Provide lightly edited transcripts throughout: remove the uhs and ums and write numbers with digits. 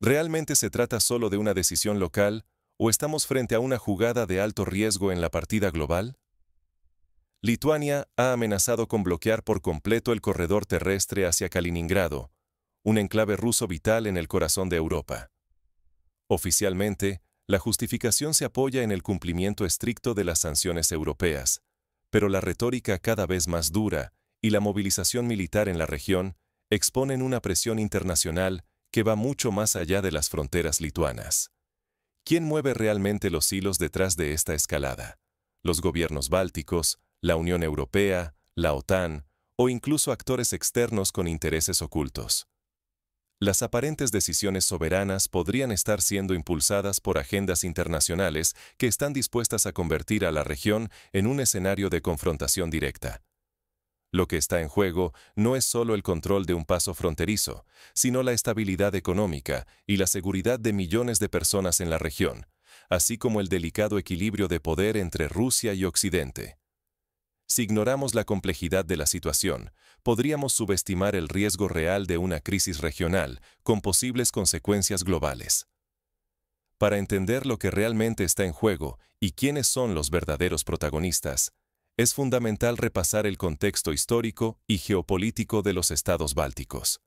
¿Realmente se trata solo de una decisión local o estamos frente a una jugada de alto riesgo en la partida global? Lituania ha amenazado con bloquear por completo el corredor terrestre hacia Kaliningrado, un enclave ruso vital en el corazón de Europa. Oficialmente, la justificación se apoya en el cumplimiento estricto de las sanciones europeas, pero la retórica cada vez más dura y la movilización militar en la región exponen una presión internacional que va mucho más allá de las fronteras lituanas. ¿Quién mueve realmente los hilos detrás de esta escalada? ¿Los gobiernos bálticos, la Unión Europea, la OTAN o incluso actores externos con intereses ocultos? Las aparentes decisiones soberanas podrían estar siendo impulsadas por agendas internacionales que están dispuestas a convertir a la región en un escenario de confrontación directa. Lo que está en juego no es solo el control de un paso fronterizo, sino la estabilidad económica y la seguridad de millones de personas en la región, así como el delicado equilibrio de poder entre Rusia y Occidente. Si ignoramos la complejidad de la situación, podríamos subestimar el riesgo real de una crisis regional con posibles consecuencias globales. Para entender lo que realmente está en juego y quiénes son los verdaderos protagonistas, es fundamental repasar el contexto histórico y geopolítico de los estados bálticos.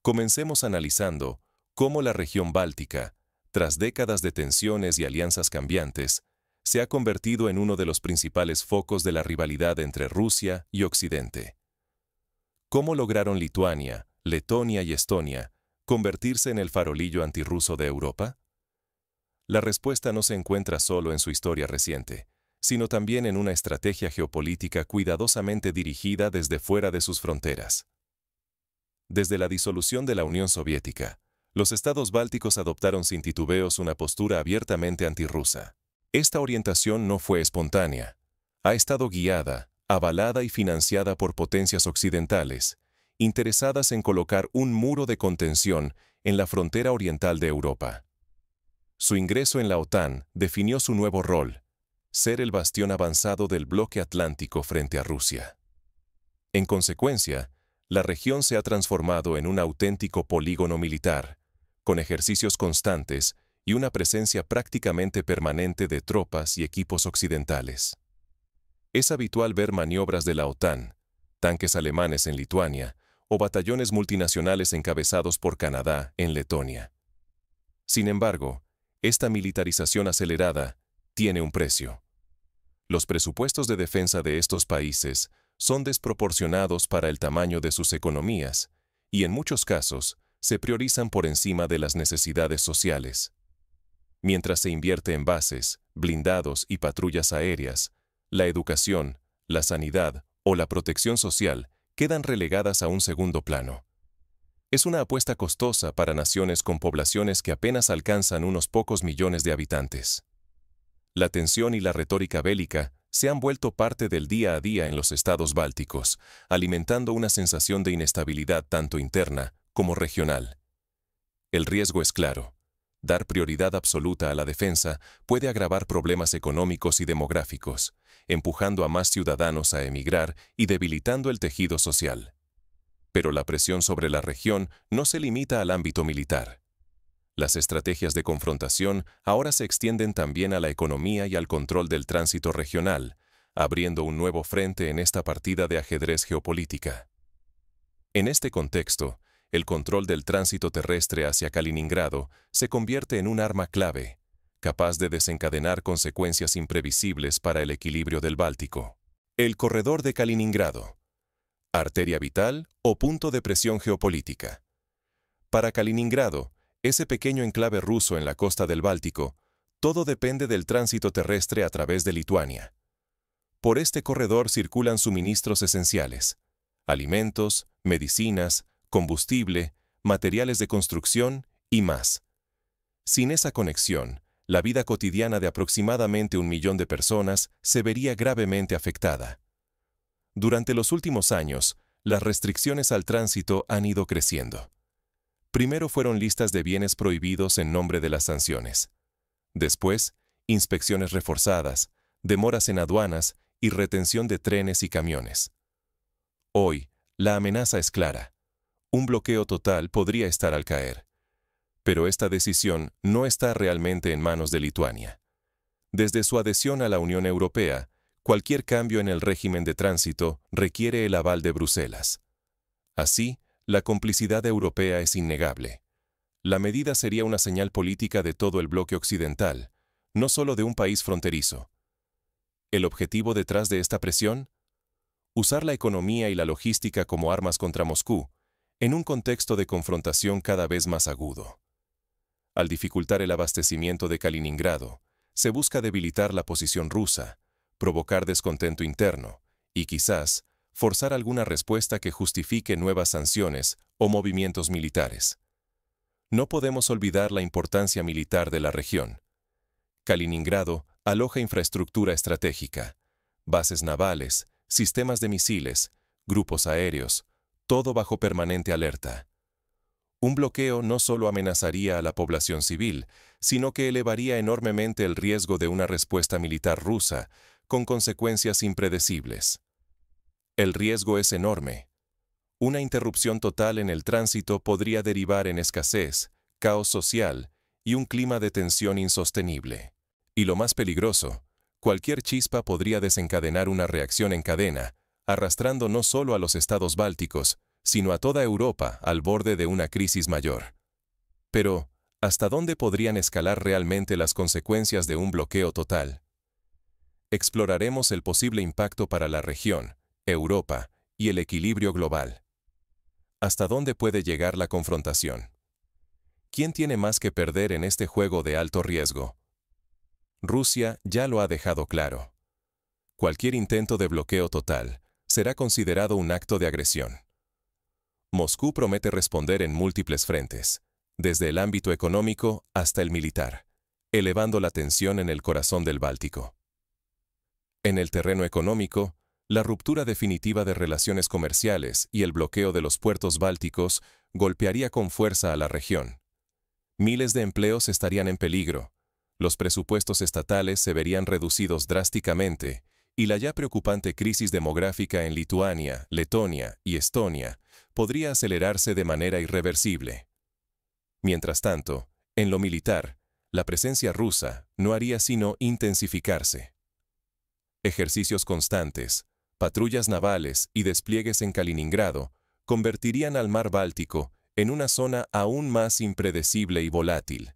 Comencemos analizando cómo la región báltica, tras décadas de tensiones y alianzas cambiantes, se ha convertido en uno de los principales focos de la rivalidad entre Rusia y Occidente. ¿Cómo lograron Lituania, Letonia y Estonia convertirse en el farolillo antirruso de Europa? La respuesta no se encuentra solo en su historia reciente, sino también en una estrategia geopolítica cuidadosamente dirigida desde fuera de sus fronteras. Desde la disolución de la Unión Soviética, los estados bálticos adoptaron sin titubeos una postura abiertamente antirrusa. Esta orientación no fue espontánea. Ha estado guiada, avalada y financiada por potencias occidentales, interesadas en colocar un muro de contención en la frontera oriental de Europa. Su ingreso en la OTAN definió su nuevo rol: ser el bastión avanzado del bloque atlántico frente a Rusia. En consecuencia, la región se ha transformado en un auténtico polígono militar, con ejercicios constantes y una presencia prácticamente permanente de tropas y equipos occidentales. Es habitual ver maniobras de la OTAN, tanques alemanes en Lituania o batallones multinacionales encabezados por Canadá en Letonia. Sin embargo, esta militarización acelerada tiene un precio. Los presupuestos de defensa de estos países son desproporcionados para el tamaño de sus economías y en muchos casos se priorizan por encima de las necesidades sociales. Mientras se invierte en bases, blindados y patrullas aéreas, la educación, la sanidad o la protección social quedan relegadas a un segundo plano. Es una apuesta costosa para naciones con poblaciones que apenas alcanzan unos pocos millones de habitantes. La tensión y la retórica bélica se han vuelto parte del día a día en los estados bálticos, alimentando una sensación de inestabilidad tanto interna como regional. El riesgo es claro. Dar prioridad absoluta a la defensa puede agravar problemas económicos y demográficos, empujando a más ciudadanos a emigrar y debilitando el tejido social. Pero la presión sobre la región no se limita al ámbito militar. Las estrategias de confrontación ahora se extienden también a la economía y al control del tránsito regional, abriendo un nuevo frente en esta partida de ajedrez geopolítica. En este contexto, el control del tránsito terrestre hacia Kaliningrado se convierte en un arma clave, capaz de desencadenar consecuencias imprevisibles para el equilibrio del Báltico. El corredor de Kaliningrado. Arteria vital o punto de presión geopolítica. Para Kaliningrado, ese pequeño enclave ruso en la costa del Báltico, todo depende del tránsito terrestre a través de Lituania. Por este corredor circulan suministros esenciales: alimentos, medicinas, combustible, materiales de construcción y más. Sin esa conexión, la vida cotidiana de aproximadamente 1 millón de personas se vería gravemente afectada. Durante los últimos años, las restricciones al tránsito han ido creciendo. Primero fueron listas de bienes prohibidos en nombre de las sanciones. Después, inspecciones reforzadas, demoras en aduanas y retención de trenes y camiones. Hoy, la amenaza es clara. Un bloqueo total podría estar al caer. Pero esta decisión no está realmente en manos de Lituania. Desde su adhesión a la Unión Europea, cualquier cambio en el régimen de tránsito requiere el aval de Bruselas. Así, la complicidad europea es innegable. La medida sería una señal política de todo el bloque occidental, no solo de un país fronterizo. ¿El objetivo detrás de esta presión? Usar la economía y la logística como armas contra Moscú, en un contexto de confrontación cada vez más agudo. Al dificultar el abastecimiento de Kaliningrado, se busca debilitar la posición rusa, provocar descontento interno y quizás forzar alguna respuesta que justifique nuevas sanciones o movimientos militares. No podemos olvidar la importancia militar de la región. Kaliningrado aloja infraestructura estratégica, bases navales, sistemas de misiles, grupos aéreos, todo bajo permanente alerta. Un bloqueo no solo amenazaría a la población civil, sino que elevaría enormemente el riesgo de una respuesta militar rusa, con consecuencias impredecibles. El riesgo es enorme. Una interrupción total en el tránsito podría derivar en escasez, caos social y un clima de tensión insostenible. Y lo más peligroso, cualquier chispa podría desencadenar una reacción en cadena, arrastrando no solo a los estados bálticos, sino a toda Europa al borde de una crisis mayor. Pero, ¿hasta dónde podrían escalar realmente las consecuencias de un bloqueo total? Exploraremos el posible impacto para la región, Europa y el equilibrio global. ¿Hasta dónde puede llegar la confrontación? ¿Quién tiene más que perder en este juego de alto riesgo? Rusia ya lo ha dejado claro. Cualquier intento de bloqueo total será considerado un acto de agresión. Moscú promete responder en múltiples frentes, desde el ámbito económico hasta el militar, elevando la tensión en el corazón del Báltico. En el terreno económico, la ruptura definitiva de relaciones comerciales y el bloqueo de los puertos bálticos golpearía con fuerza a la región. Miles de empleos estarían en peligro, los presupuestos estatales se verían reducidos drásticamente y la ya preocupante crisis demográfica en Lituania, Letonia y Estonia podría acelerarse de manera irreversible. Mientras tanto, en lo militar, la presencia rusa no haría sino intensificarse. Ejercicios constantes, patrullas navales y despliegues en Kaliningrado convertirían al mar Báltico en una zona aún más impredecible y volátil,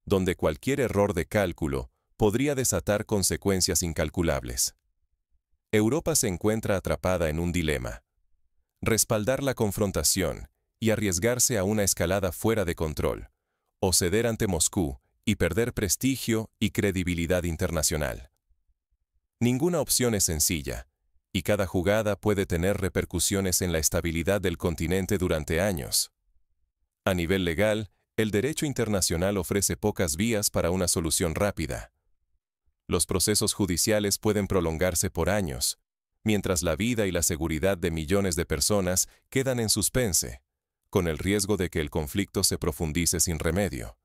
donde cualquier error de cálculo podría desatar consecuencias incalculables. Europa se encuentra atrapada en un dilema: respaldar la confrontación y arriesgarse a una escalada fuera de control, o ceder ante Moscú y perder prestigio y credibilidad internacional. Ninguna opción es sencilla, y cada jugada puede tener repercusiones en la estabilidad del continente durante años. A nivel legal, el derecho internacional ofrece pocas vías para una solución rápida. Los procesos judiciales pueden prolongarse por años, mientras la vida y la seguridad de millones de personas quedan en suspense, con el riesgo de que el conflicto se profundice sin remedio.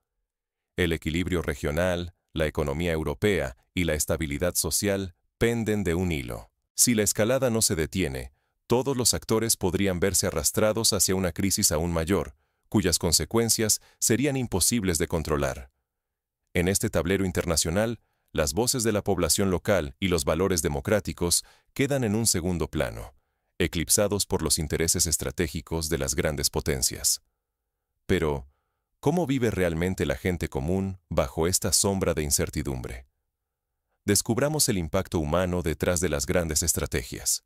El equilibrio regional, la economía europea y la estabilidad social penden de un hilo. Si la escalada no se detiene, todos los actores podrían verse arrastrados hacia una crisis aún mayor, cuyas consecuencias serían imposibles de controlar. En este tablero internacional, las voces de la población local y los valores democráticos quedan en un segundo plano, eclipsados por los intereses estratégicos de las grandes potencias. Pero, ¿cómo vive realmente la gente común bajo esta sombra de incertidumbre? Descubramos el impacto humano detrás de las grandes estrategias.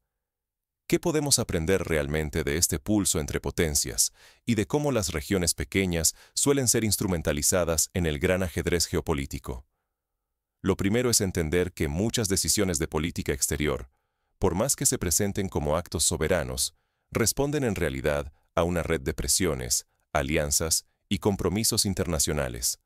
¿Qué podemos aprender realmente de este pulso entre potencias y de cómo las regiones pequeñas suelen ser instrumentalizadas en el gran ajedrez geopolítico? Lo primero es entender que muchas decisiones de política exterior, por más que se presenten como actos soberanos, responden en realidad a una red de presiones, alianzas y compromisos internacionales.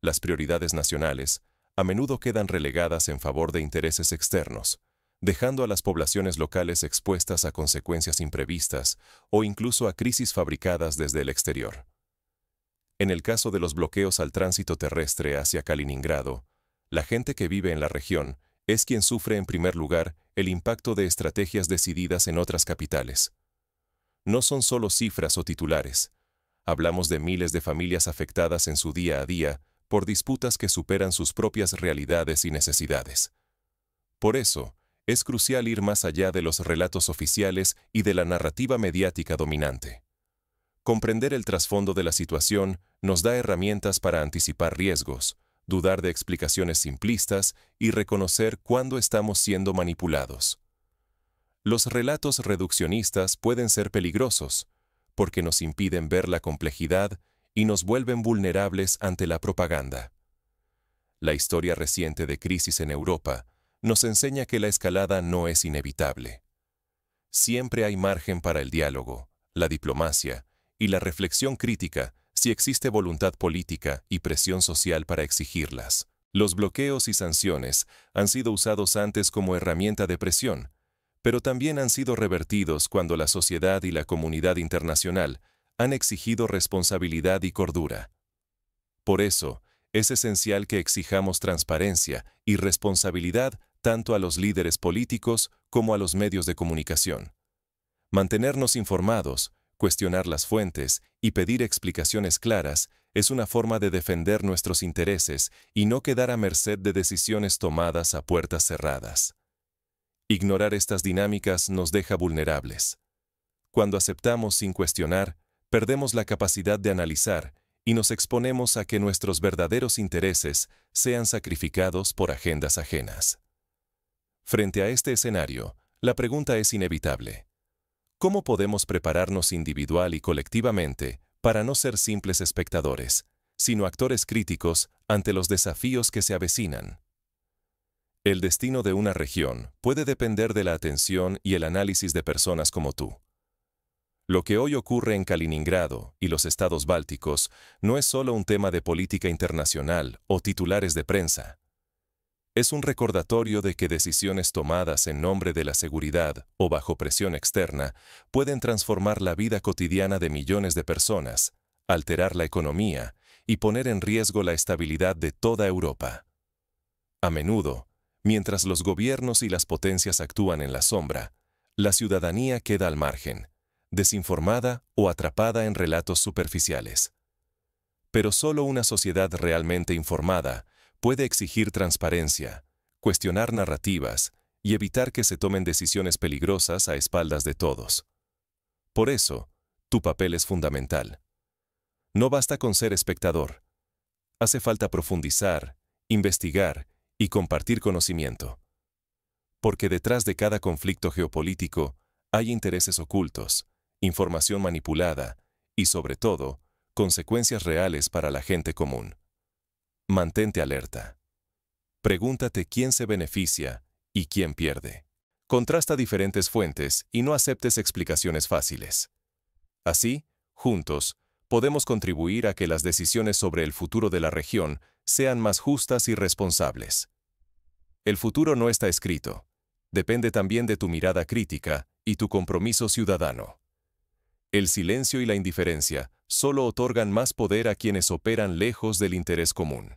Las prioridades nacionales a menudo quedan relegadas en favor de intereses externos, dejando a las poblaciones locales expuestas a consecuencias imprevistas o incluso a crisis fabricadas desde el exterior. En el caso de los bloqueos al tránsito terrestre hacia Kaliningrado, la gente que vive en la región es quien sufre en primer lugar el impacto de estrategias decididas en otras capitales. No son solo cifras o titulares. Hablamos de miles de familias afectadas en su día a día por disputas que superan sus propias realidades y necesidades. Por eso, es crucial ir más allá de los relatos oficiales y de la narrativa mediática dominante. Comprender el trasfondo de la situación nos da herramientas para anticipar riesgos, dudar de explicaciones simplistas y reconocer cuándo estamos siendo manipulados. Los relatos reduccionistas pueden ser peligrosos, porque nos impiden ver la complejidad y nos vuelven vulnerables ante la propaganda. La historia reciente de crisis en Europa nos enseña que la escalada no es inevitable. Siempre hay margen para el diálogo, la diplomacia y la reflexión crítica si existe voluntad política y presión social para exigirlas. Los bloqueos y sanciones han sido usados antes como herramienta de presión, pero también han sido revertidos cuando la sociedad y la comunidad internacional han exigido responsabilidad y cordura. Por eso, es esencial que exijamos transparencia y responsabilidad tanto a los líderes políticos como a los medios de comunicación. Mantenernos informados, cuestionar las fuentes y pedir explicaciones claras es una forma de defender nuestros intereses y no quedar a merced de decisiones tomadas a puertas cerradas. Ignorar estas dinámicas nos deja vulnerables. Cuando aceptamos sin cuestionar, perdemos la capacidad de analizar y nos exponemos a que nuestros verdaderos intereses sean sacrificados por agendas ajenas. Frente a este escenario, la pregunta es inevitable. ¿Cómo podemos prepararnos individual y colectivamente para no ser simples espectadores, sino actores críticos ante los desafíos que se avecinan? El destino de una región puede depender de la atención y el análisis de personas como tú. Lo que hoy ocurre en Kaliningrado y los estados bálticos no es solo un tema de política internacional o titulares de prensa. Es un recordatorio de que decisiones tomadas en nombre de la seguridad o bajo presión externa pueden transformar la vida cotidiana de millones de personas, alterar la economía y poner en riesgo la estabilidad de toda Europa. A menudo, mientras los gobiernos y las potencias actúan en la sombra, la ciudadanía queda al margen, desinformada o atrapada en relatos superficiales. Pero solo una sociedad realmente informada puede exigir transparencia, cuestionar narrativas y evitar que se tomen decisiones peligrosas a espaldas de todos. Por eso, tu papel es fundamental. No basta con ser espectador. Hace falta profundizar, investigar y compartir conocimiento. Porque detrás de cada conflicto geopolítico hay intereses ocultos, información manipulada y, sobre todo, consecuencias reales para la gente común. Mantente alerta. Pregúntate quién se beneficia y quién pierde. Contrasta diferentes fuentes y no aceptes explicaciones fáciles. Así, juntos, podemos contribuir a que las decisiones sobre el futuro de la región sean más justas y responsables. El futuro no está escrito. Depende también de tu mirada crítica y tu compromiso ciudadano. El silencio y la indiferencia solo otorgan más poder a quienes operan lejos del interés común.